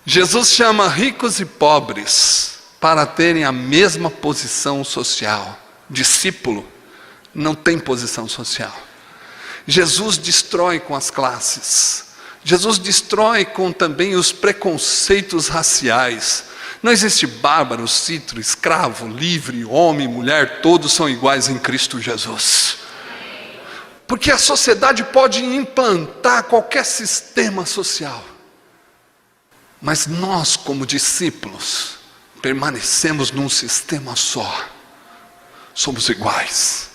Jesus chama ricos e pobres para terem a mesma posição social. Discípulo não tem posição social. Jesus destrói com as classes. Jesus destrói com também os preconceitos raciais. Não existe bárbaro, cítro, escravo, livre, homem, mulher, todos são iguais em Cristo Jesus. Porque a sociedade pode implantar qualquer sistema social, mas nós, como discípulos, permanecemos num sistema só. Somos iguais.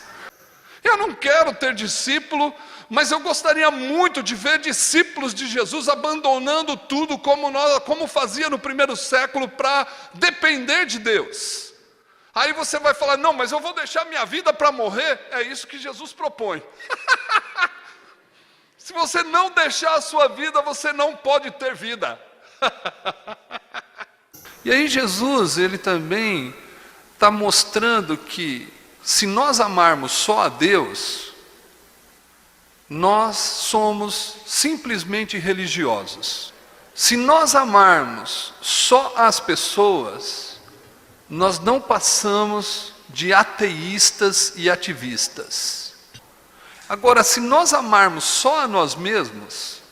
Eu não quero ter discípulo, mas eu gostaria muito de ver discípulos de Jesus abandonando tudo como fazia no primeiro século para depender de Deus. Aí você vai falar, não, mas eu vou deixar minha vida para morrer. É isso que Jesus propõe. Se você não deixar a sua vida, você não pode ter vida. E aí Jesus, ele também está mostrando que se nós amarmos só a Deus, nós somos simplesmente religiosos. Se nós amarmos só as pessoas, nós não passamos de ateístas e ativistas. Agora, se nós amarmos só a nós mesmos,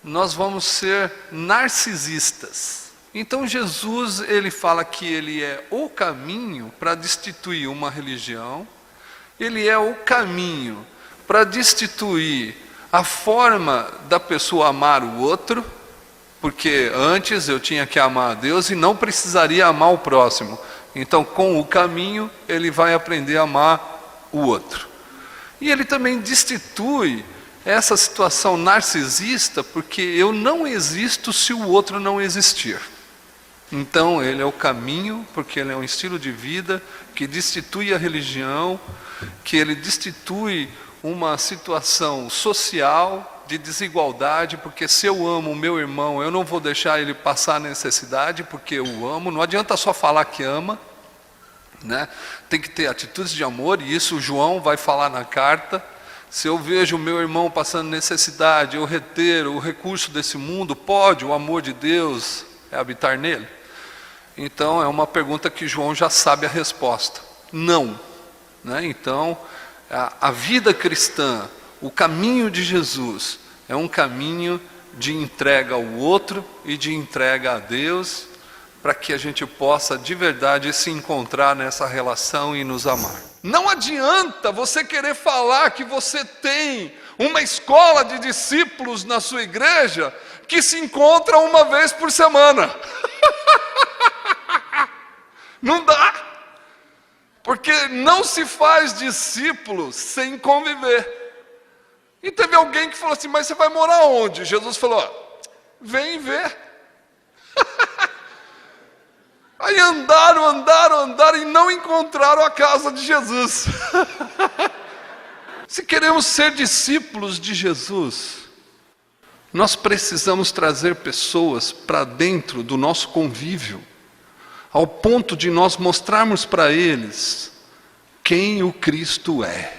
nós vamos ser narcisistas. Então Jesus, ele fala que ele é o caminho para destituir uma religião, ele é o caminho para destituir a forma da pessoa amar o outro, porque antes eu tinha que amar a Deus e não precisaria amar o próximo. Então, com o caminho, ele vai aprender a amar o outro. E ele também destitui essa situação narcisista, porque eu não existo se o outro não existir. Então ele é o caminho, porque ele é um estilo de vida que destitui a religião, que ele destitui uma situação social de desigualdade, porque se eu amo o meu irmão, eu não vou deixar ele passar necessidade, porque eu o amo. Não adianta só falar que ama, né? Tem que ter atitudes de amor, e isso João vai falar na carta. Se eu vejo o meu irmão passando necessidade, eu reter o recurso desse mundo, pode o amor de Deus habitar nele? Então é uma pergunta que João já sabe a resposta. Não. Né? Então a vida cristã, o caminho de Jesus, é um caminho de entrega ao outro e de entrega a Deus, para que a gente possa de verdade se encontrar nessa relação e nos amar. Não adianta você querer falar que você tem uma escola de discípulos na sua igreja que se encontra uma vez por semana. Não dá. Porque não se faz discípulo sem conviver. E teve alguém que falou assim, mas você vai morar onde? Jesus falou, vem ver. Aí andaram e não encontraram a casa de Jesus. Se queremos ser discípulos de Jesus, nós precisamos trazer pessoas para dentro do nosso convívio, ao ponto de nós mostrarmos para eles quem o Cristo é.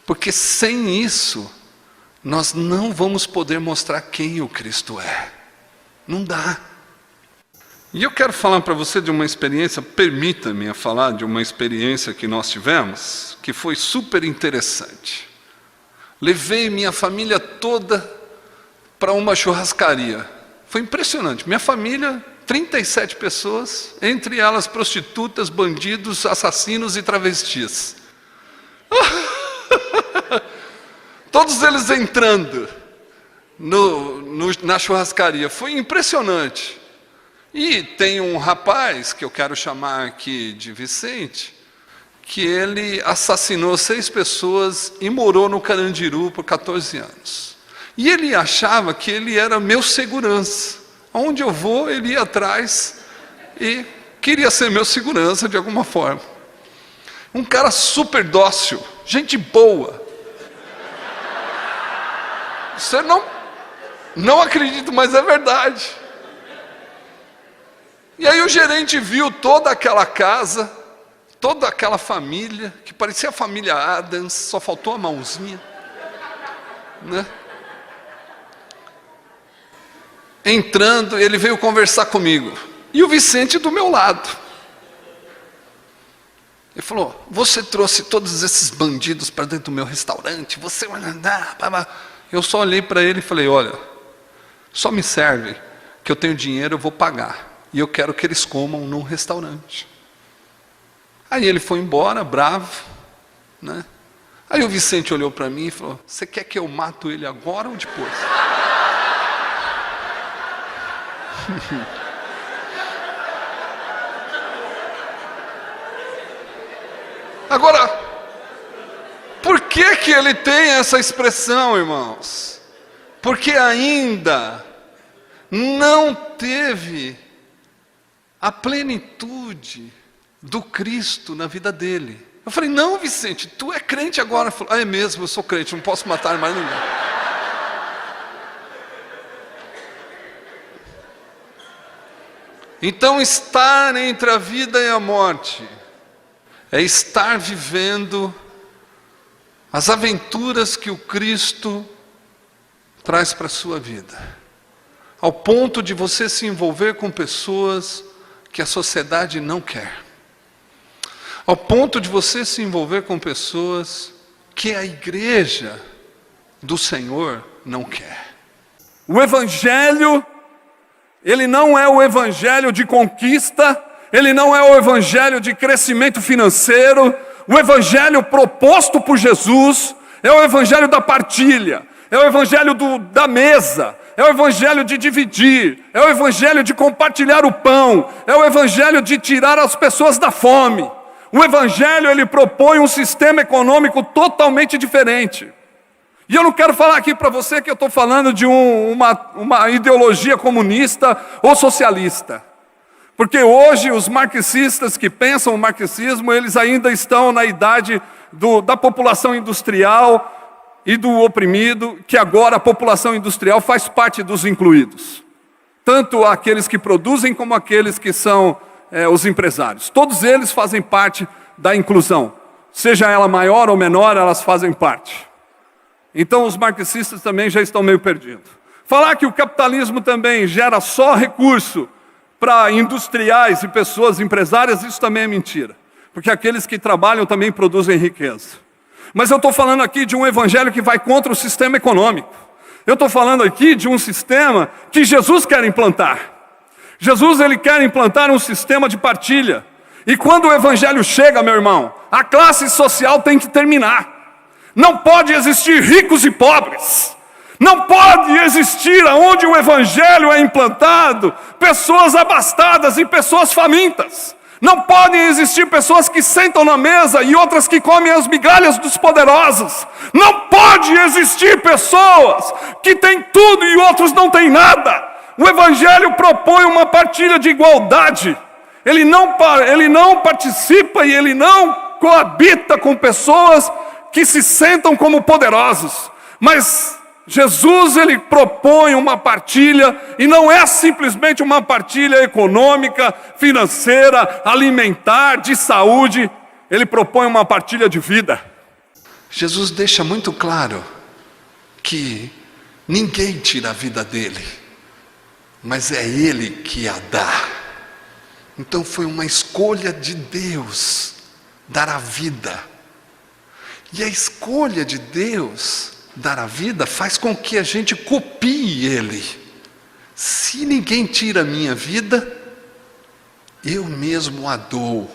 Porque sem isso, nós não vamos poder mostrar quem o Cristo é. Não dá. E eu quero falar para você de uma experiência, permita-me falar de uma experiência que nós tivemos, que foi super interessante. Levei minha família toda para uma churrascaria. Foi impressionante. Minha família, 37 pessoas, entre elas prostitutas, bandidos, assassinos e travestis. Todos eles entrando na churrascaria. Foi impressionante. E tem um rapaz, que eu quero chamar aqui de Vicente, que ele assassinou 6 pessoas e morou no Carandiru por 14 anos. E ele achava que ele era meu segurança. Onde eu vou, ele ia atrás e queria ser meu segurança de alguma forma. Um cara super dócil, gente boa. Você não acredita, mas é verdade. E aí o gerente viu toda aquela casa, toda aquela família, que parecia a família Adams, só faltou a mãozinha, né? entrando, ele veio conversar comigo. E o Vicente do meu lado. Ele falou: você trouxe todos esses bandidos para dentro do meu restaurante, você vai andar. Eu só olhei para ele e falei: olha, só me serve que eu tenho dinheiro, eu vou pagar. E eu quero que eles comam num restaurante. Aí ele foi embora, bravo, né? Aí o Vicente olhou para mim e falou: você quer que eu mato ele agora ou depois? Agora, por que que ele tem essa expressão, irmãos? Porque ainda não teve a plenitude do Cristo na vida dele. Eu falei: não, Vicente, tu é crente agora. Ele falou: é mesmo, eu sou crente, não posso matar mais ninguém. Então, estar entre a vida e a morte é estar vivendo as aventuras que o Cristo traz para a sua vida, ao ponto de você se envolver com pessoas que a sociedade não quer, ao ponto de você se envolver com pessoas que a igreja do Senhor não quer. O Evangelho, ele não é o Evangelho de conquista, ele não é o Evangelho de crescimento financeiro. O Evangelho proposto por Jesus é o Evangelho da partilha, é o Evangelho da mesa, é o Evangelho de dividir, é o Evangelho de compartilhar o pão, é o Evangelho de tirar as pessoas da fome. O Evangelho, ele propõe um sistema econômico totalmente diferente. E eu não quero falar aqui para você que eu estou falando de uma ideologia comunista ou socialista. Porque hoje os marxistas que pensam o marxismo, eles ainda estão na idade da população industrial e do oprimido, que agora a população industrial faz parte dos incluídos. Tanto aqueles que produzem como aqueles que são os empresários. Todos eles fazem parte da inclusão. Seja ela maior ou menor, elas fazem parte. Então os marxistas também já estão meio perdidos. Falar que o capitalismo também gera só recurso para industriais e pessoas empresárias, isso também é mentira. Porque aqueles que trabalham também produzem riqueza. Mas eu estou falando aqui de um evangelho que vai contra o sistema econômico. Eu estou falando aqui de um sistema que Jesus quer implantar. Jesus, ele quer implantar um sistema de partilha. E quando o evangelho chega, meu irmão, a classe social tem que terminar. Não pode existir ricos e pobres. Não pode existir, onde o evangelho é implantado, pessoas abastadas e pessoas famintas. Não podem existir pessoas que sentam na mesa e outras que comem as migalhas dos poderosos. Não pode existir pessoas que têm tudo e outros não têm nada. O evangelho propõe uma partilha de igualdade. Ele não participa e ele não coabita com pessoas que se sentam como poderosos. Mas Jesus, ele propõe uma partilha, e não é simplesmente uma partilha econômica, financeira, alimentar, de saúde. Ele propõe uma partilha de vida. Jesus deixa muito claro que ninguém tira a vida dele, mas é ele que a dá. Então foi uma escolha de Deus dar a vida. E a escolha de Deus dar a vida faz com que a gente copie Ele. Se ninguém tira a minha vida, eu mesmo a dou.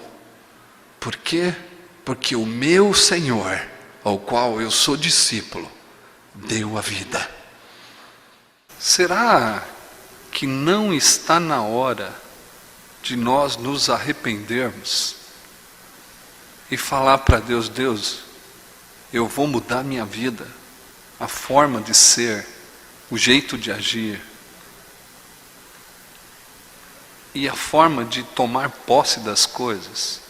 Por quê? Porque o meu Senhor, ao qual eu sou discípulo, deu a vida. Será que não está na hora de nós nos arrependermos e falar para Deus: Deus, eu vou mudar minha vida, a forma de ser, o jeito de agir e a forma de tomar posse das coisas?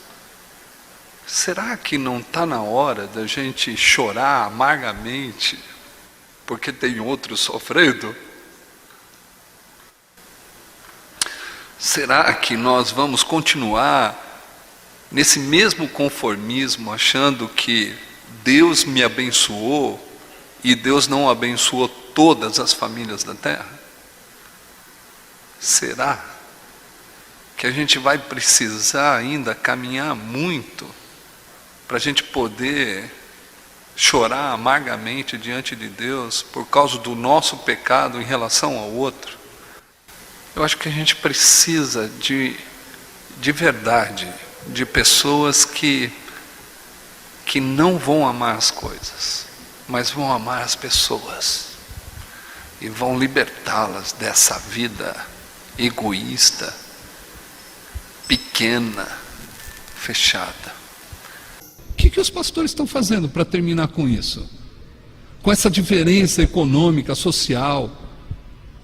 Será que não está na hora da gente chorar amargamente porque tem outro sofrendo? Será que nós vamos continuar nesse mesmo conformismo, achando que Deus me abençoou e Deus não abençoou todas as famílias da terra? Será que a gente vai precisar ainda caminhar muito para a gente poder chorar amargamente diante de Deus por causa do nosso pecado em relação ao outro? Eu acho que a gente precisa de verdade, de pessoas que não vão amar as coisas, mas vão amar as pessoas e vão libertá-las dessa vida egoísta, pequena, fechada. O que os pastores estão fazendo para terminar com isso? Com essa diferença econômica, social?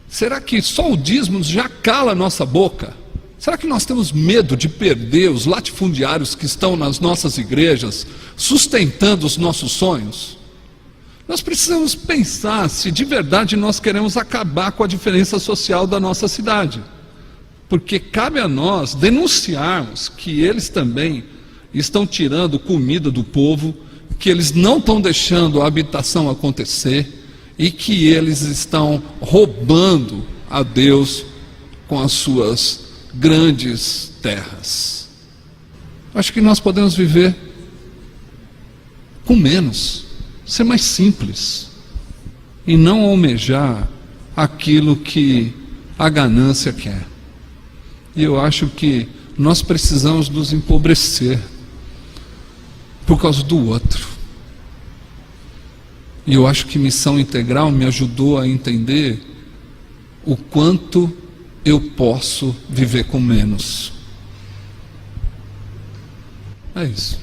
Será que só o dízimo já cala a nossa boca? Será que nós temos medo de perder os latifundiários que estão nas nossas igrejas, sustentando os nossos sonhos? Nós precisamos pensar se de verdade nós queremos acabar com a diferença social da nossa cidade. Porque cabe a nós denunciarmos que eles também estão tirando comida do povo, que eles não estão deixando a habitação acontecer e que eles estão roubando a Deus com as suas grandes terras. Acho que nós podemos viver com menos, ser mais simples e não almejar aquilo que a ganância quer. E eu acho que nós precisamos nos empobrecer por causa do outro. E eu acho que Missão Integral me ajudou a entender o quanto eu posso viver com menos. É isso.